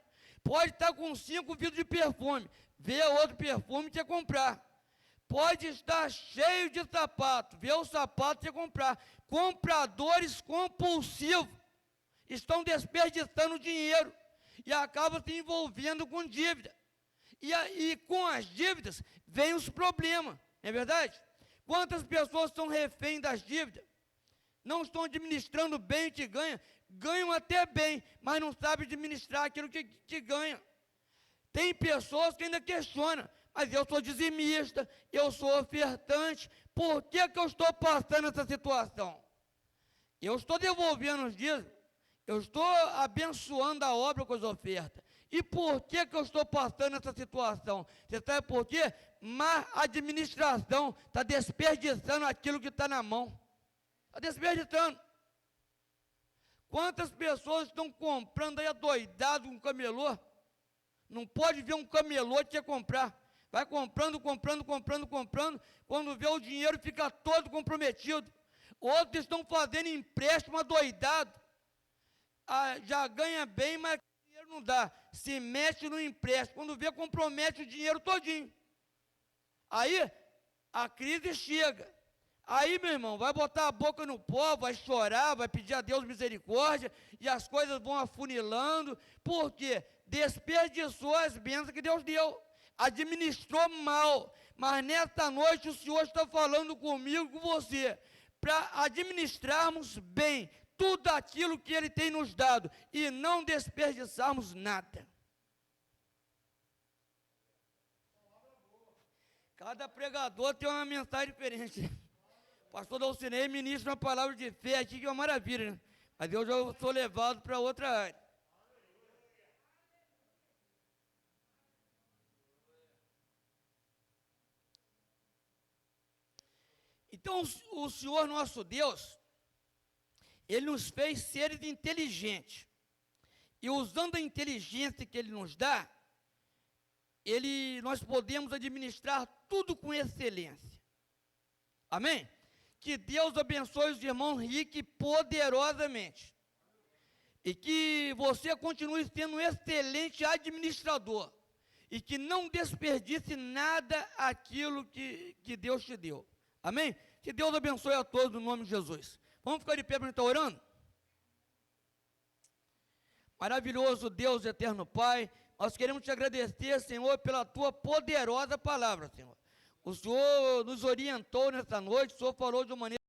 Pode estar com 5 vidros de perfume, vê outro perfume, quer comprar. Pode estar cheio de sapato, vê o sapato, quer comprar. Compradores compulsivos estão desperdiçando dinheiro e acabam se envolvendo com dívida. E com as dívidas vem os problemas, não é verdade? Quantas pessoas são refém das dívidas? Não estão administrando bem o que ganham, ganham até bem, mas não sabem administrar aquilo que ganham. Tem pessoas que ainda questionam: mas eu sou dizimista, eu sou ofertante, por que eu estou passando essa situação? Eu estou devolvendo os dízimos, eu estou abençoando a obra com as ofertas. E por que eu estou passando essa situação? Você sabe por quê? Má administração, está desperdiçando aquilo que está na mão. Está desperdiçando. Quantas pessoas estão comprando aí adoidado um camelô? Não pode ver um camelô que quer comprar. Vai comprando, quando vê o dinheiro fica todo comprometido. Outros estão fazendo empréstimo adoidado. Já ganha bem, mas o dinheiro não dá. Se mete no empréstimo, quando vê, compromete o dinheiro todinho. Aí, a crise chega. Aí, meu irmão, vai botar a boca no pó, vai chorar, vai pedir a Deus misericórdia, e as coisas vão afunilando. Por quê? Desperdiçou as bênçãos que Deus deu. Administrou mal. Mas nesta noite o Senhor está falando comigo, com você, para administrarmos bem tudo aquilo que ele tem nos dado e não desperdiçarmos nada. Cada pregador tem uma mensagem diferente. Pastor Dalcinei ministra uma palavra de fé aqui que é uma maravilha, né? Mas eu já sou levado para outra área. Então o Senhor nosso Deus, ele nos fez seres inteligentes. E usando a inteligência que Ele nos dá, nós podemos administrar tudo com excelência. Amém? Que Deus abençoe os irmãos ricos e poderosamente. E que você continue sendo um excelente administrador. E que não desperdice nada aquilo que Deus te deu. Amém? Que Deus abençoe a todos no nome de Jesus. Vamos ficar de pé para a gente estar orando? Maravilhoso Deus, eterno Pai, nós queremos te agradecer, Senhor, pela tua poderosa palavra, Senhor. O Senhor nos orientou nessa noite, o Senhor falou de uma maneira